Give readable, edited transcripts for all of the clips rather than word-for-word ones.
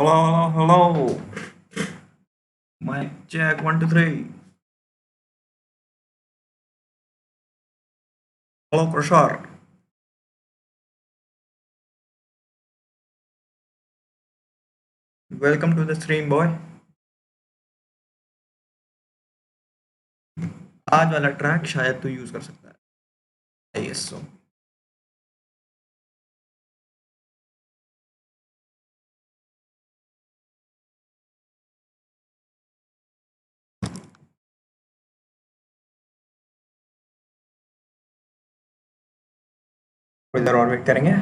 Hello, hello, hello. Mic check 1 2 3. Hello, Prashar. Welcome to the stream, boy. आज वाला track शायद तू use कर सकता है। Yes, so. थोड़ी देर और वेट करेंगे।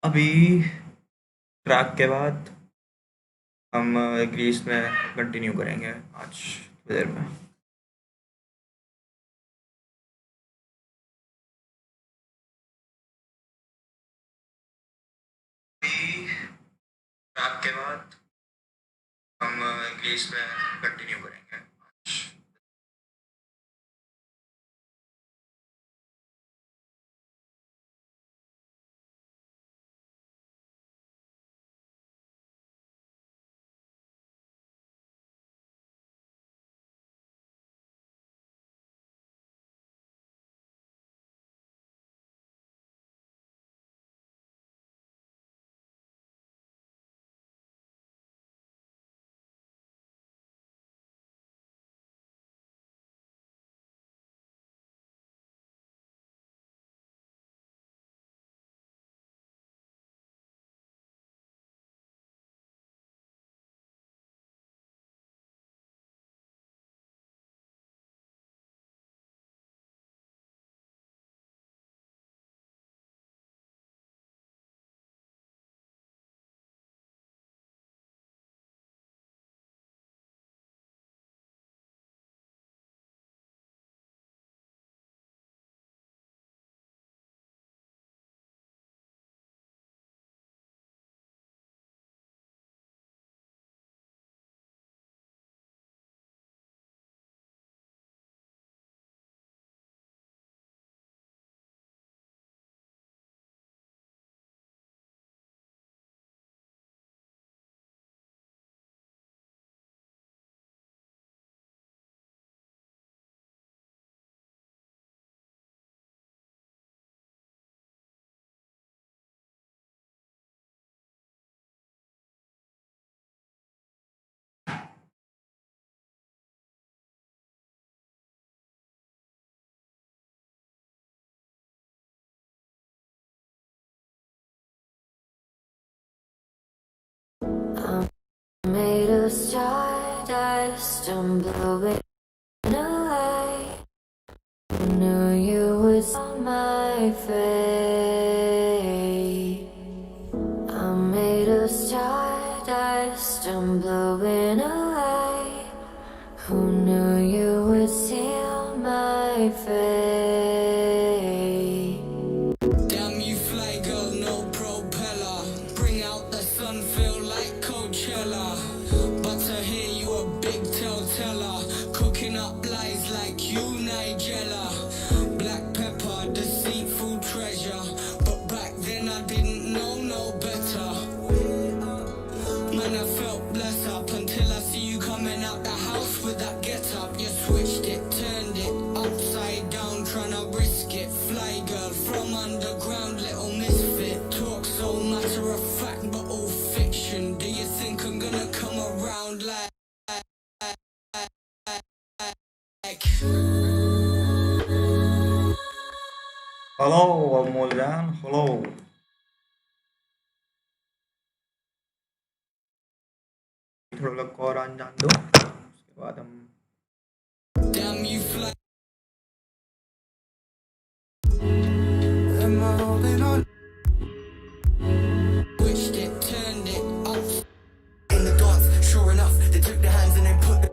अभी ट्रैक के बाद हम ग्रीस में कंटिन्यू करेंगे आज थोड़ी देर में। अभी ट्रैक के बाद हम ग्रीस में कंटिन्यू करेंगे आज। I'm made of stardust, I'm blowing away. Who knew you would see my face? I'm made of stardust, I'm blowing away. Who knew you would seal my fate? Damn you fly girl, no propeller. Bring out the sun, feel like Coachella. But to hear you a big tell-teller. Cooking up lies like you, Nigella. Black pepper, deceitful treasure. But back then I didn't know no better. Man, I felt blessed up until I see you coming out the house with that get up. You switched it, turned it upside down, trying to risk it. Fly girl from underground, little misfit. Talk so matter of fact, but all fiction. Do you think I'm gonna come around like? Hello, Moljan. Hello. थोड़ा लोग और जान दो, उसके बाद हम Damn you fly. Switched it, turned it up. In the dance, sure enough, they took their hands and then put the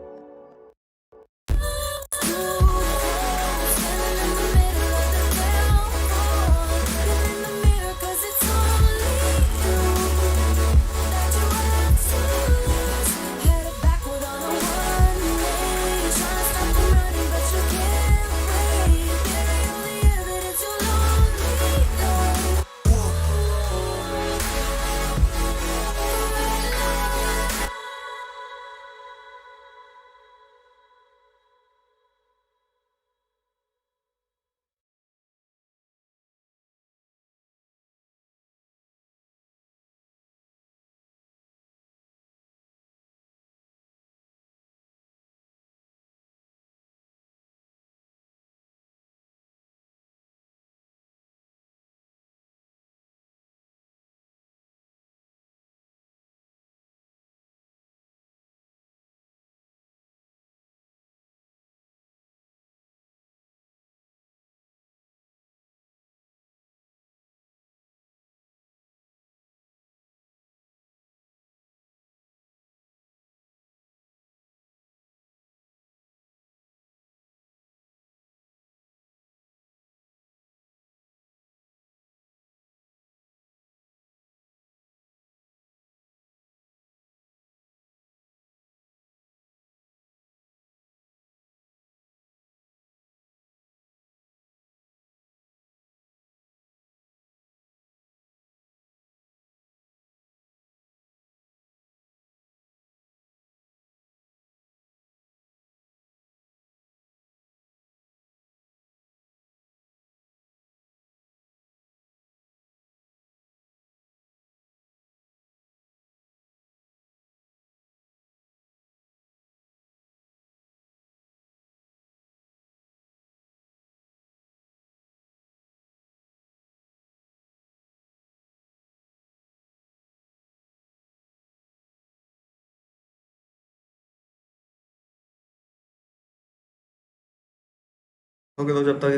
okay. तो जब तक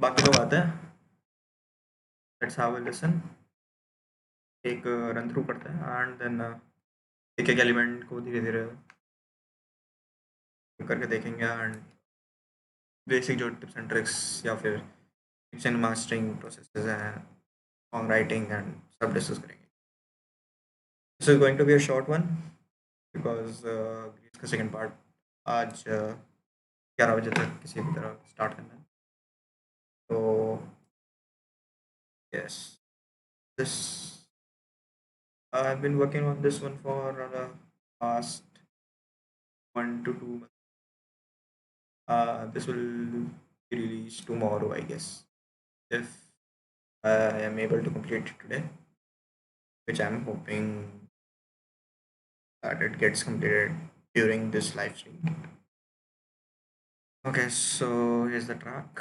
बाकी लोग आते हैं, लेट्स हैव अ लिसन, एक रन थ्रू करते हैं एंड देन एक एक एलिमेंट को धीरे धीरे करके देखेंगे एंड बेसिक जो टिप्स एंड ट्रिक्स या फिर मिक्स एंड मास्टरिंग प्रोसेसेस हैं, सॉन्ग राइटिंग एंड सब डिस्कस करेंगे। This is going to be a short one because इसका सेकेंड पार्ट आज 11 बजे तक किसी भी तरह स्टार्ट करना है। तो yes, this I have been working on this one for past 1 to 2 months. This will be released tomorrow, I guess, if I am able to complete it today, which I'm hoping that it gets completed during this live stream. Okay, so here's the track.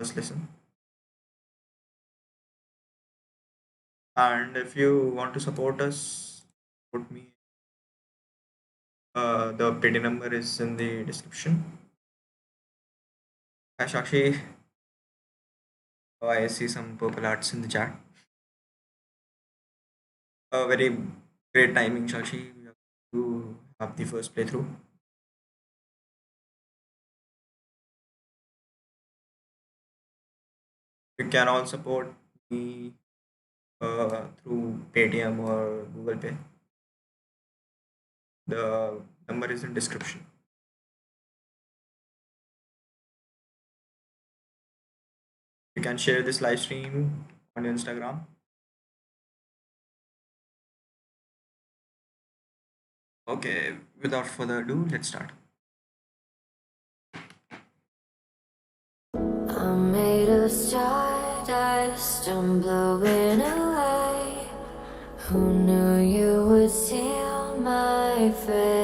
Just listen. And if you want to support us, support me. The payday number is in the description. Shakshi, I see some purple hearts in the chat. A very great timing, Shakshi. We have to have the first playthrough. You can all support me through Paytm or Google Pay. The number is in description. You can share this live stream on your Instagram. Okay, without further ado, let's start. I'm made of stardust, I'm blowing away. Who knew you would seal my fate?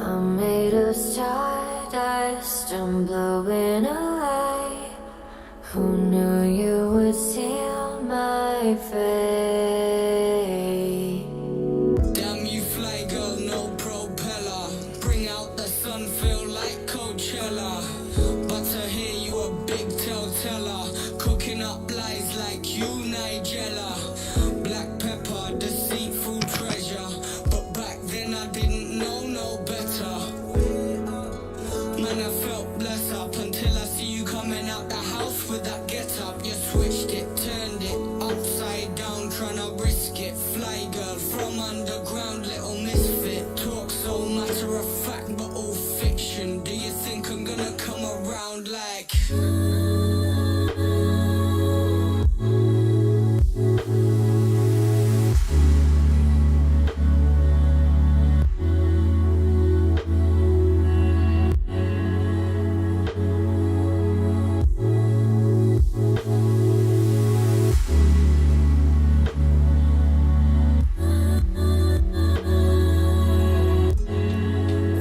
I'm made of stardust, I'm blowing away. Who knew you would seal my fate? get fly girl from underground, little misfit. Talk so matter of fact, but all fiction. Do you think I'm gonna come around like?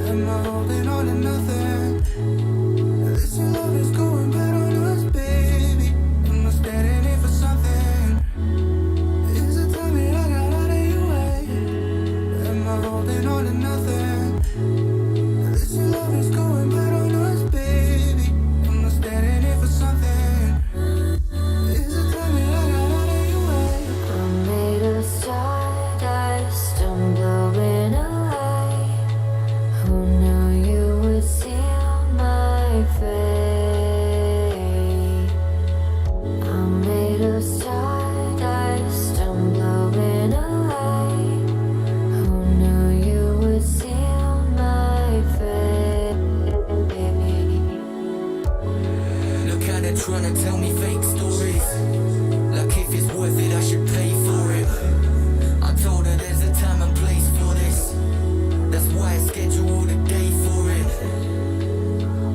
Am I holding on to nothing? This love is going bad on us, baby. Am I standing in for something? Is it time that I got out of your way? Am I holding on to nothing? This love is going bad on us, baby. Am I standing in for something? Is it time that I got out of your way? I'm made of stardust, I'm blowing away. Who knew you would steal my fate? I'm made of stardust, I'm blowing away. Who knew you would steal my fate? Look how they're trying to tell me fake stories. Like if it's worth it, I should pay for it. I told her there's a time and place for this. That's why I scheduled a day for it.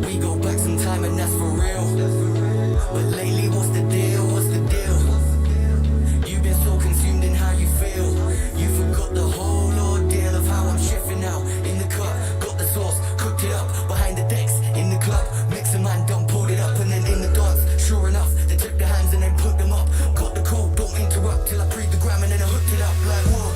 We go back some time and that's for real. But lately, what's the deal? What's the deal? You've been so consumed in how you feel. You forgot the whole ordeal of how I'm chefing out in the cup. Got the sauce, cooked it up behind the decks in the club. Mix a man done, pulled it up, and then in the dance. Sure enough, they took the hands and then put them up. Got the code, don't interrupt till I pre the gram and then I hooked it up like whoa.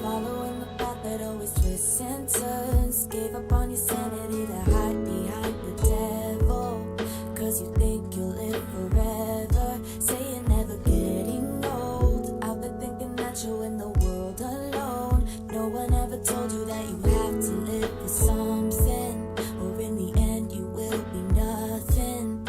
Following the path that always twists and turns. Gave up on your sanity to hide behind the devil. Cause you think you'll live forever. Say you're never getting old. Out there thinking that you're in the world alone. No one ever told you that you have to live for something. Or in the end you will be nothing.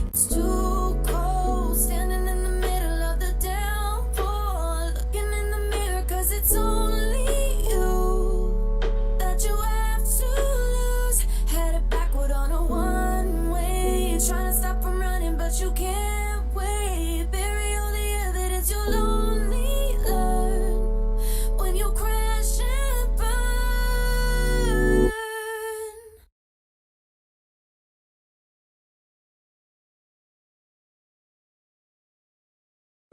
It's too cold standing in the middle of the downpour. Looking in the mirror cause it's only you that you have to lose. Headed backward on a one-way. Trying to stop from running but you can't wait. Bury all the evidence you'll only learn when you crash and burn.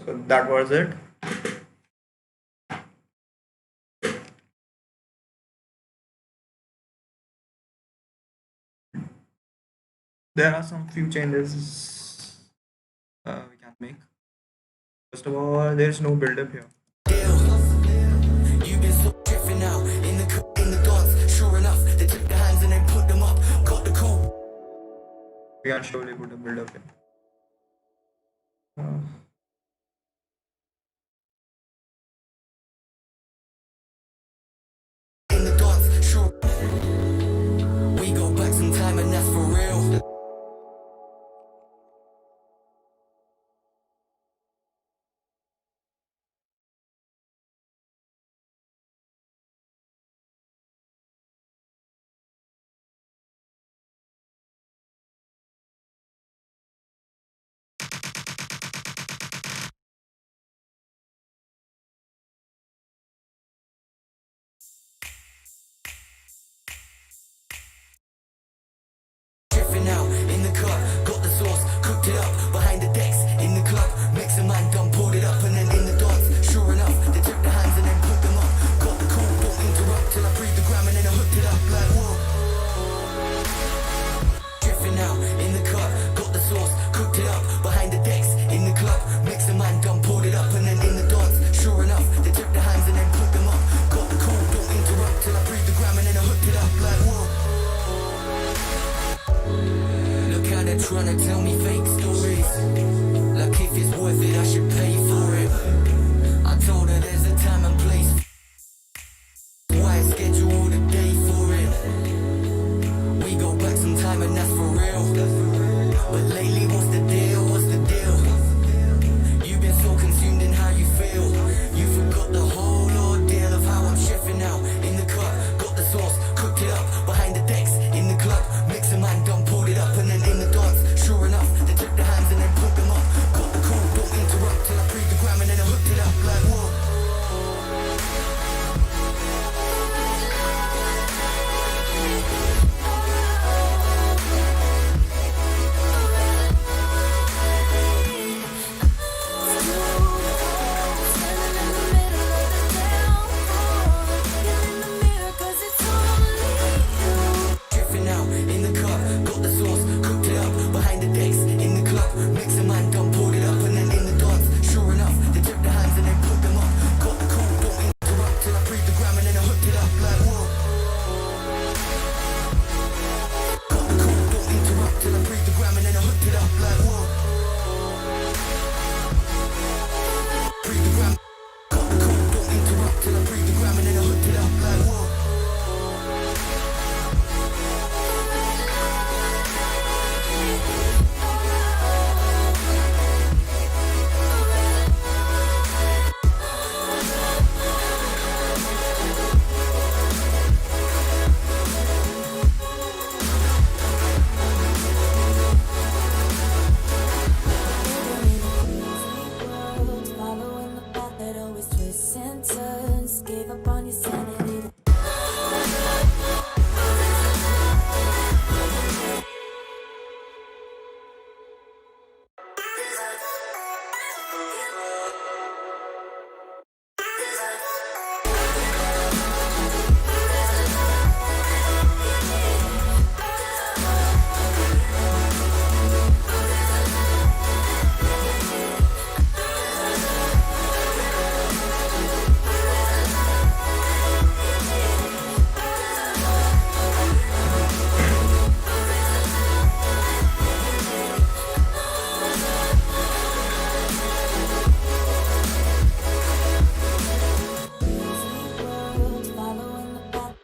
So that was it. There are some few changes we can make. First of all, there is no build up here. You've been so drifting out in the dance. Sure enough, they took the hands and then put them up. Got the code. We can surely put a build up here. Uh, In the dance, sure. We go back some time and that's for real. sentence, gave up on your sanity. Busy world, following the path.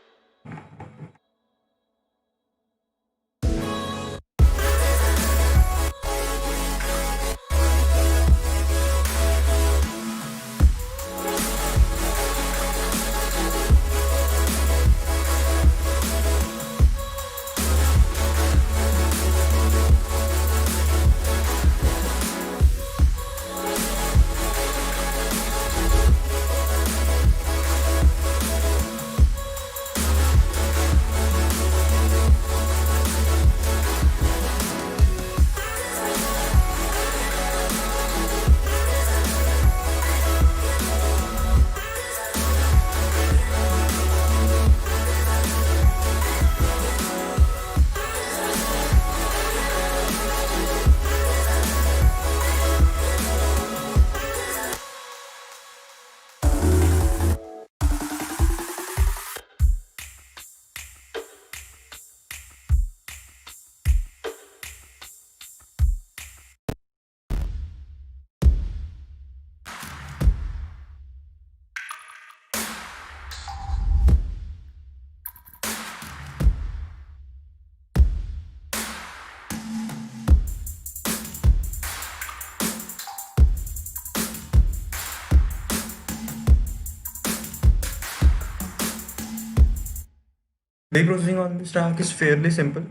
Wave processing on this track is fairly simple.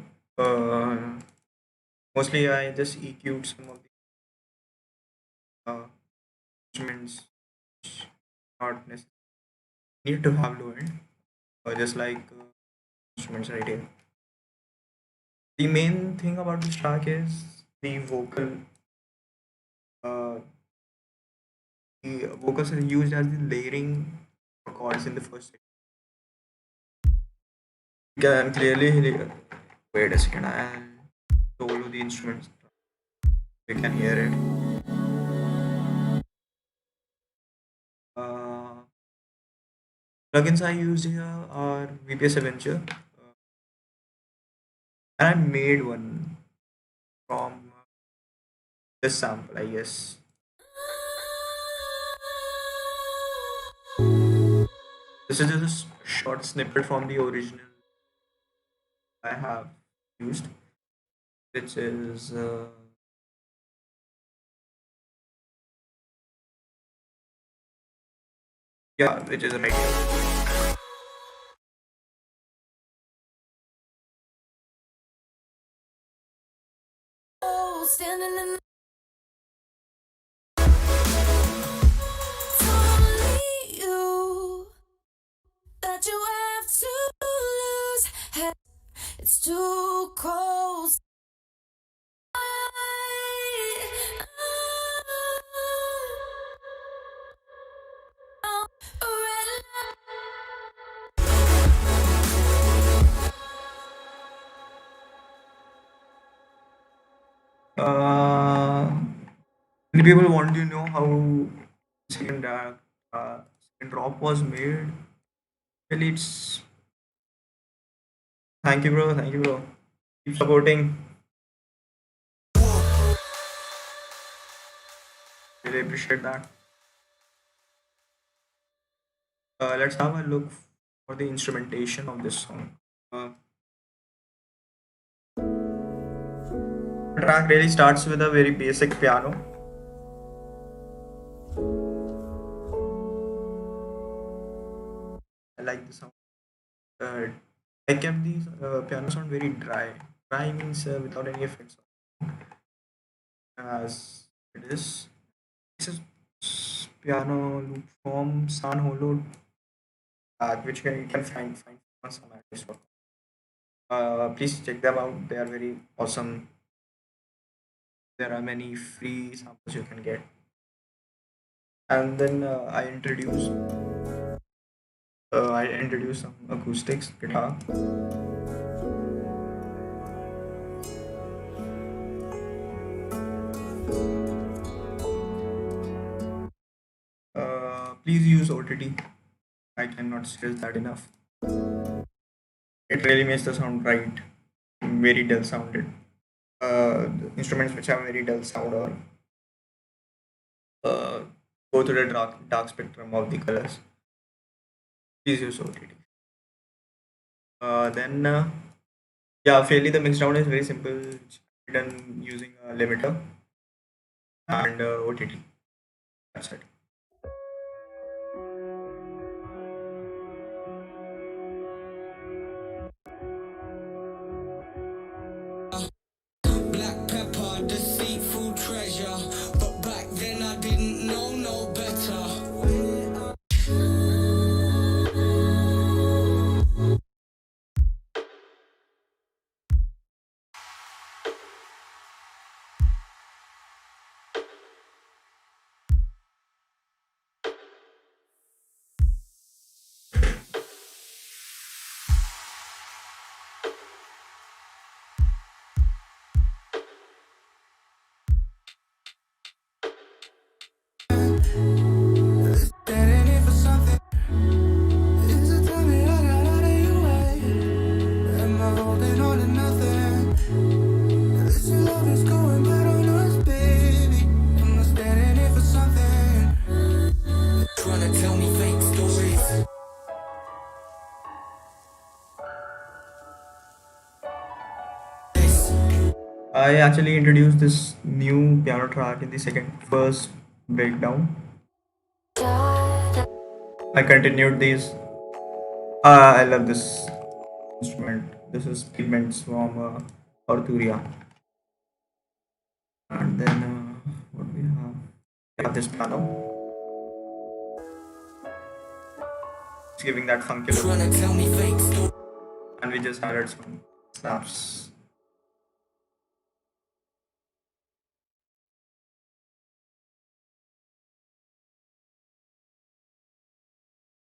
Mostly, I just EQ'd some of the instruments which not necessarily need to have low end, just like instruments right here. The main thing about this track is the vocal. Uh, the vocals are used as the layering chords in the first section. You can clearly hear. Wait a second, I'll solo the instruments. You can hear it. Uh, Plugins I used here are VPS Adventure, and I made one from this sample, I guess. This is just a short snippet from the original I have used, which is yeah, which is right here. Oh, standing in it's only you that you have to lose. It's too cold. Uh, Many people want to know how second second drop was made. Well, it's thank you, bro. Thank you, bro. Keep supporting. Really appreciate that. Let's have a look for the instrumentation of this song. The track really starts with a very basic piano. I like the sound. Uh, I kept the piano sound very dry. Dry means without any effects, as it is. This is piano loop from San Holo, which you can find on some artists. Please check them out. They are very awesome. There are many free samples you can get. And then I introduced some acoustics guitar. Please use OTT. I cannot stress that enough. It really makes the sound right. Very dull sounded. The instruments which have very dull sound or uh, go to the dark spectrum of the colors. Please use OTT. Then yeah, fairly the mix down is very simple. It's done using a limiter and OTT. That's it. Black pepper, deceitful treasure. But back then I didn't know no better. Standing in for something. Is it time that I got out of your way? Am I holding on to nothing? This love is going bad on us, baby. Am I standing in for something? Trying to tell me fake stories. I actually introduced this new piano track in the first breakdown. I continued these. I love this instrument. This is pigments from Arturia. And then what we have? We have this piano. It's giving that funky look. Trying to tell me fake stories. And we just added some snaps.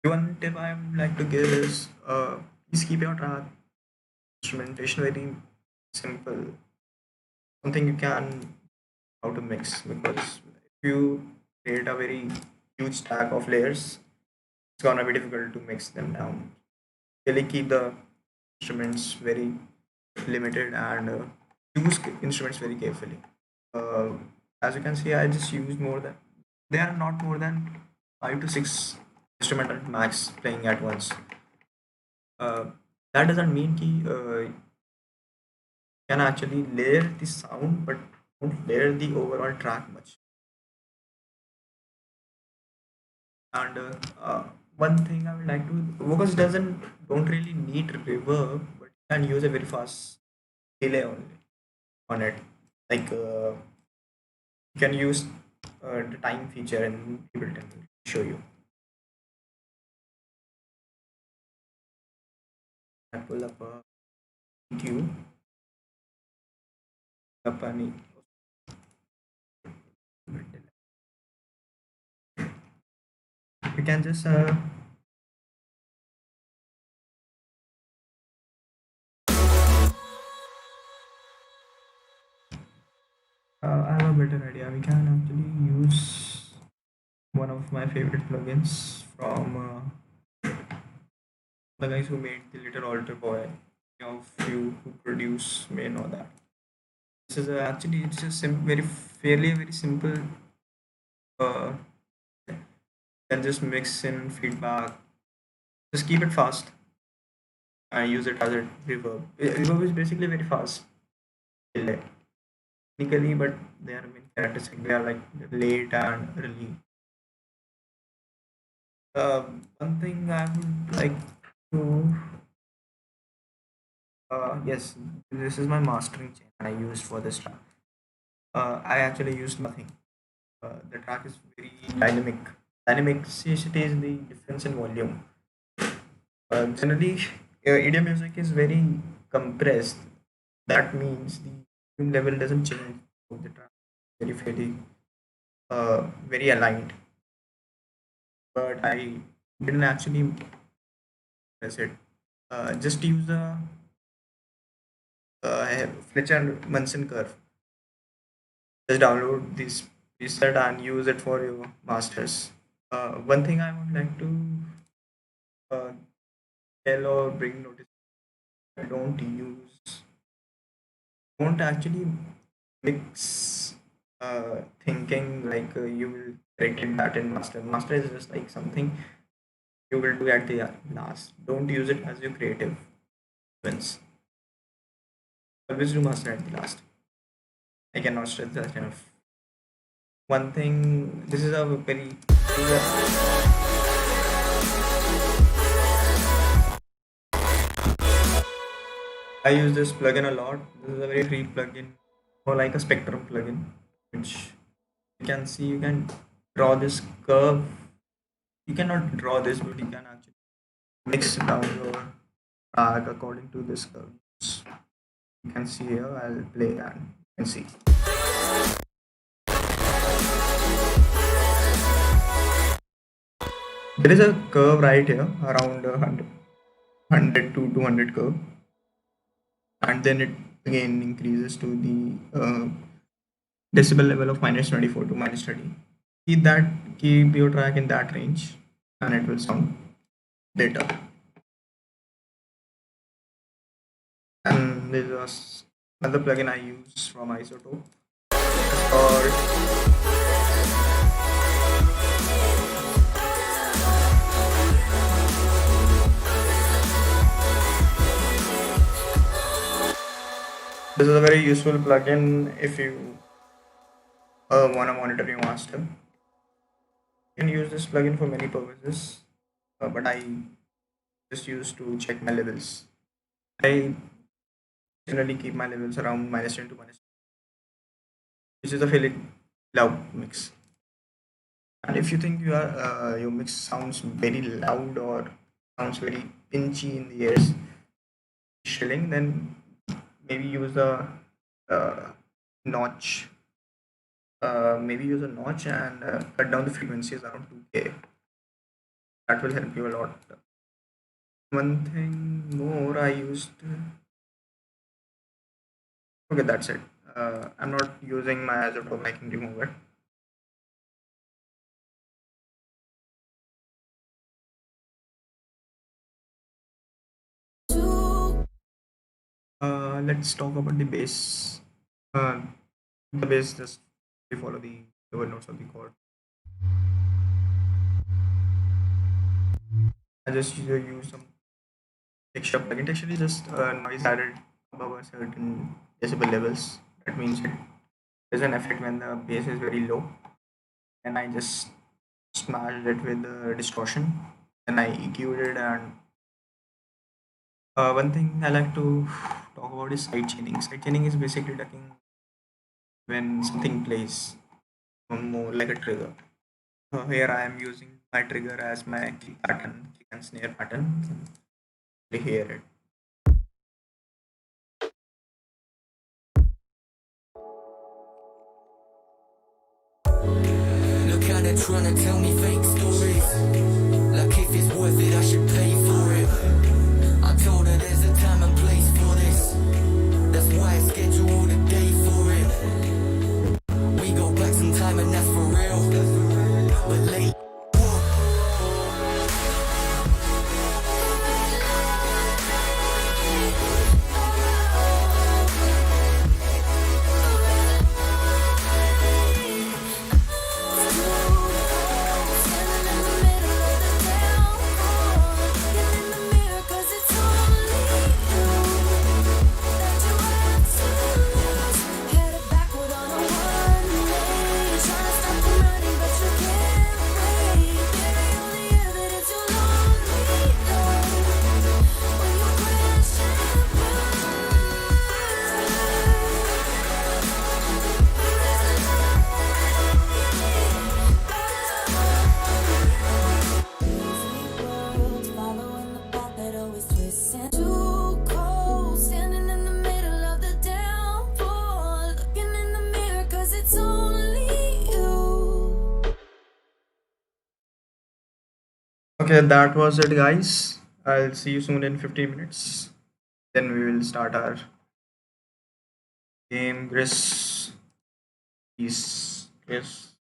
One tip I would like to give is please keep your track instrumentation very simple. Something you can how to mix, because if you create a very huge stack of layers, it's gonna be difficult to mix them down. Really keep the instruments very limited and use instruments very carefully. Uh, as you can see, I just use more than there are not more than 5 to 6 instrumental max playing at once. Uh, that doesn't mean you can actually layer the sound, but don't layer the overall track much. And one thing I would like to vocals don't really need reverb, but you can use a very fast delay only on it. Like you can use the time feature in Ableton to show you. I pull up a EQ, up any. You can just I have a better idea. We can actually use one of my favorite plugins from the guys who made the Little Altar Boy. Of you who produce may know that. This is actually it's just very fairly very simple. Uh, can just mix in feedback. Just keep it fast and use it as a reverb. Reverb is basically very fast delay technically, but they are main characteristic. They are like late and early. One thing I would like to yes, this is my mastering chain I used for this track. I actually used nothing. The track is very dynamic. Dynamicity is the difference in volume. Generally, EDM music is very compressed. That means the volume level doesn't change of the track. Very aligned. But I didn't actually press it. Just use a Fletcher Munson curve. Just download this preset and use it for your masters. One thing I would like to uh, tell or bring notice, I don't actually mix thinking like you will correct it that in master. Master is just like something you will do at the last. Don't use it as your creative wins. Always do master at the last. I cannot stress that enough. One thing, this is a very I use this plugin a lot. This is a very free plugin or like a spectrum plugin, which you can see you can draw this curve. You cannot draw this, but you can actually mix down your track according to this curve. You can see here, I'll play and you can see. There is a curve right here around 100 to 200 curve, and then it again increases to the decibel level of minus 24 to minus 30. Keep your track in that range, and it will sound better. And there's another plugin I use from Isotope. It's called This is a very useful plugin if you want to monitor your master. You can use this plugin for many purposes, but I just use to check my levels. I generally keep my levels around minus 10 to minus, which is a fairly loud mix. And if you think your mix sounds very loud or sounds very pinchy in the ears, shrilling, then maybe use a notch. Maybe use a notch and cut down the frequencies around 2K. That will help you a lot. One thing more I used. Okay, that's it. I'm not using my Azoto miking remover. Let's talk about the bass. The bass just follow the lower notes of the chord. I just use some texture plugin. Texture is just noise added above a certain decibel levels. That means it there's an effect when the bass is very low, and I just smashed it with the distortion. And I EQ'd it. And one thing I like to talk about is side chaining. Side chaining is basically ducking when something plays more like a trigger. Here I am using my trigger as my kick pattern, kick and snare pattern. You hear it. Look how they're trying to tell me fake stories. Like if it's worth it, I should pay for it. I told her there's a time and place for this. That's why I scheduled a day for it. We go back some time and that's for real. But late. Okay, that was it, guys. I'll see you soon in 15 minutes. Then we will start our game. Chris, please, Chris.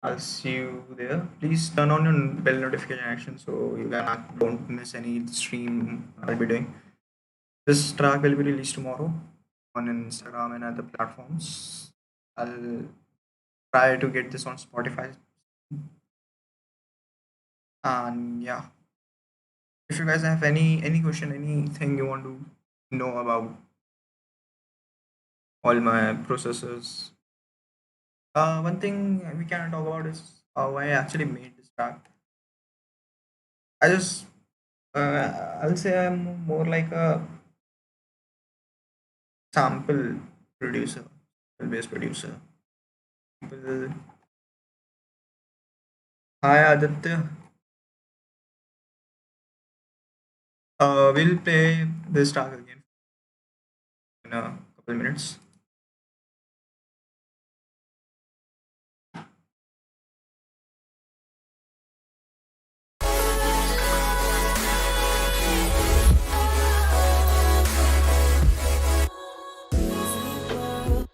I'll see you there. Please turn on your bell notification action so you don't miss any stream I'll be doing. This track will be released tomorrow on Instagram and other platforms. I'll try to get this on Spotify. And yeah, if you guys have any question, anything you want to know about all my processes, one thing we can talk about is how I actually made this track. I just I'll say I'm more like a sample producer, based producer. People, hi Aditya. We'll play this track again in a couple minutes.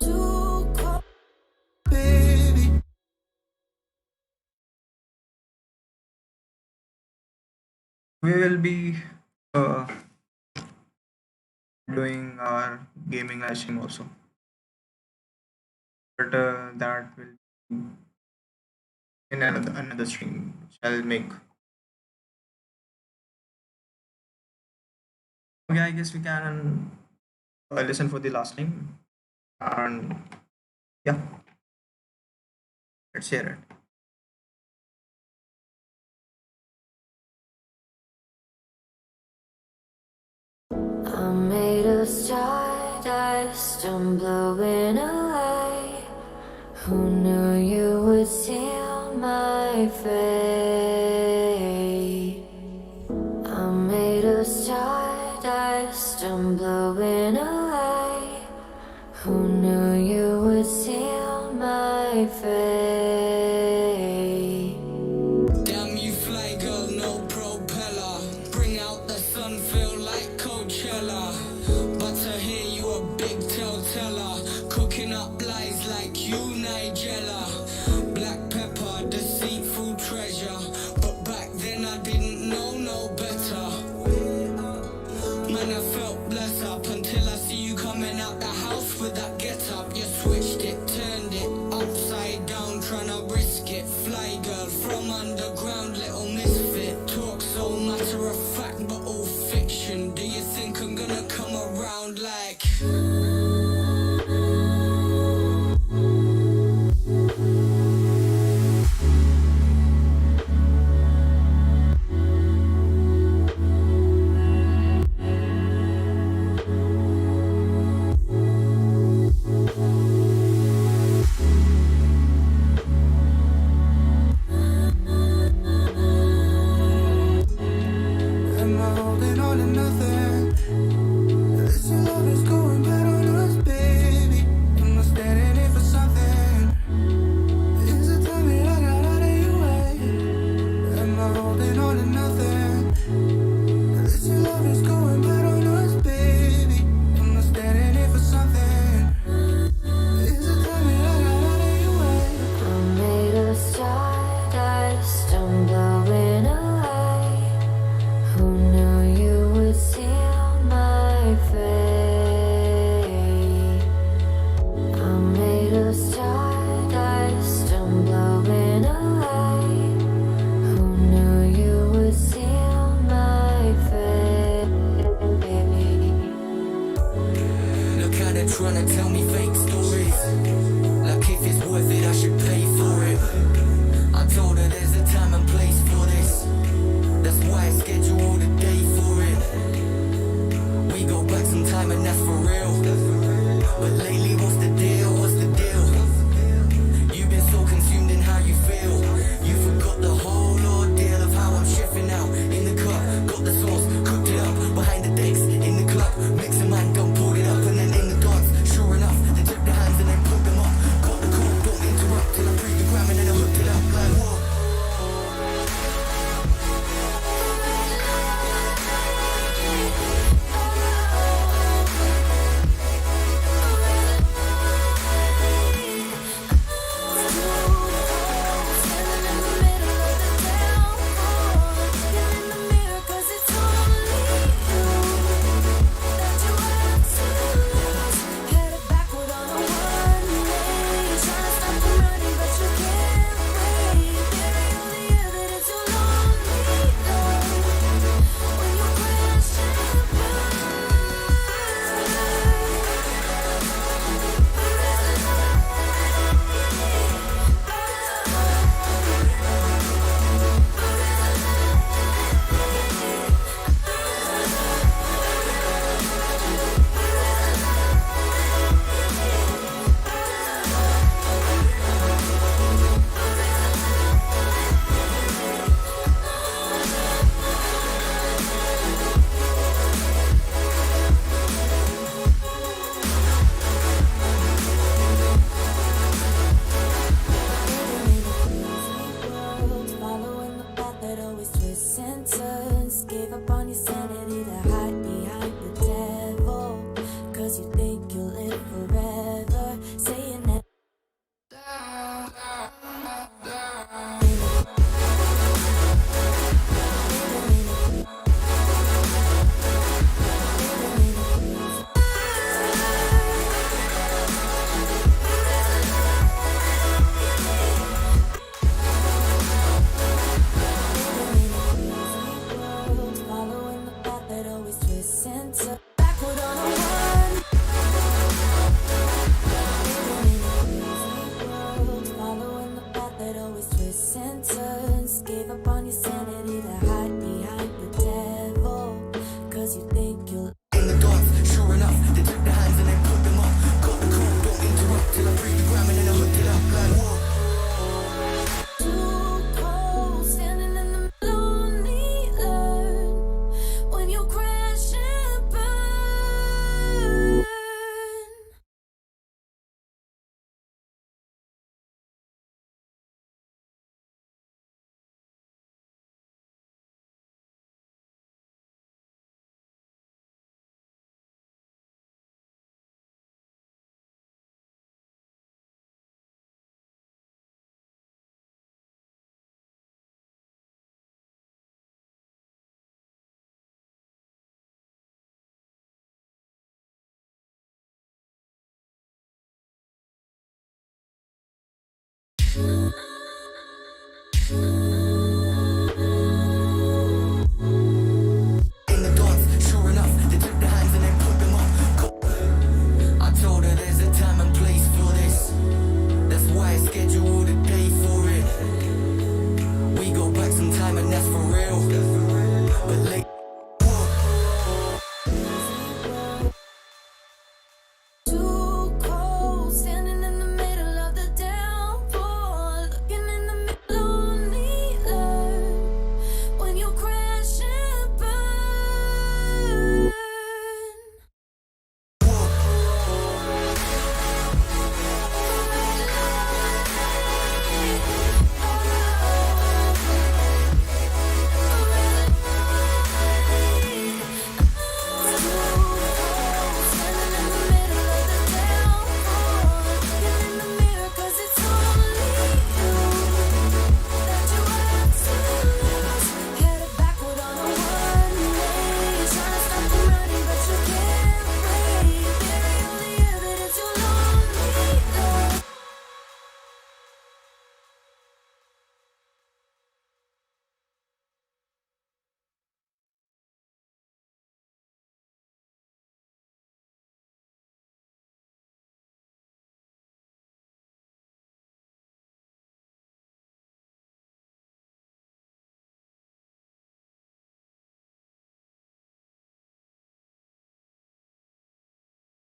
Too cold. baby. We will be uh, doing our gaming live stream also, but that will be in another stream which I'll make. Okay, I guess we can listen for the last name, and yeah, let's hear it. I'm made of stardust, I'm blowing away. Who knew you would seal my fate? I'm made of stardust, I'm blowing away. Who knew you would seal my fate? Damn, you fly girl, no propeller. Bring out the sun, feel like Coachella. But to hear you a big tellteller. Cooking up lies like you, Nigella. Black pepper, deceitful treasure. But back then I didn't know no better. Man, I felt blessed up until I see you coming out the house with that get up. You switched it, turned it upside down, tryna risk it. Fly girl from underground, little misfit. Talk so matter of fact, but all fiction. Do you think I'm gonna come around like? Am I holding on to nothing? This love is going bad on us, baby. Am I standing in for something? Is the time that I got out of your way? Am I holding on to nothing? This love is going bad on us, baby. Am I standing in for something? Is the time that I got out of your way? I'm made of stardust, I'm blowing away. Who knew you would see sentence. Gave up on your sanity to hide behind the devil. Cause you think you'll live forever. Saying that. Following the path that always twists and turns. Backward on a one. Following the path that always twists and turns. Gave up on your sanity to hide behind the devil. Cause you think you'll. In the dance, sure enough, they took the hands and they put them up. Got the call, don't interrupt till I break the gram and then I hooked it up like whoa. Too cold, standing in the middle of the earth. When you crash and burn.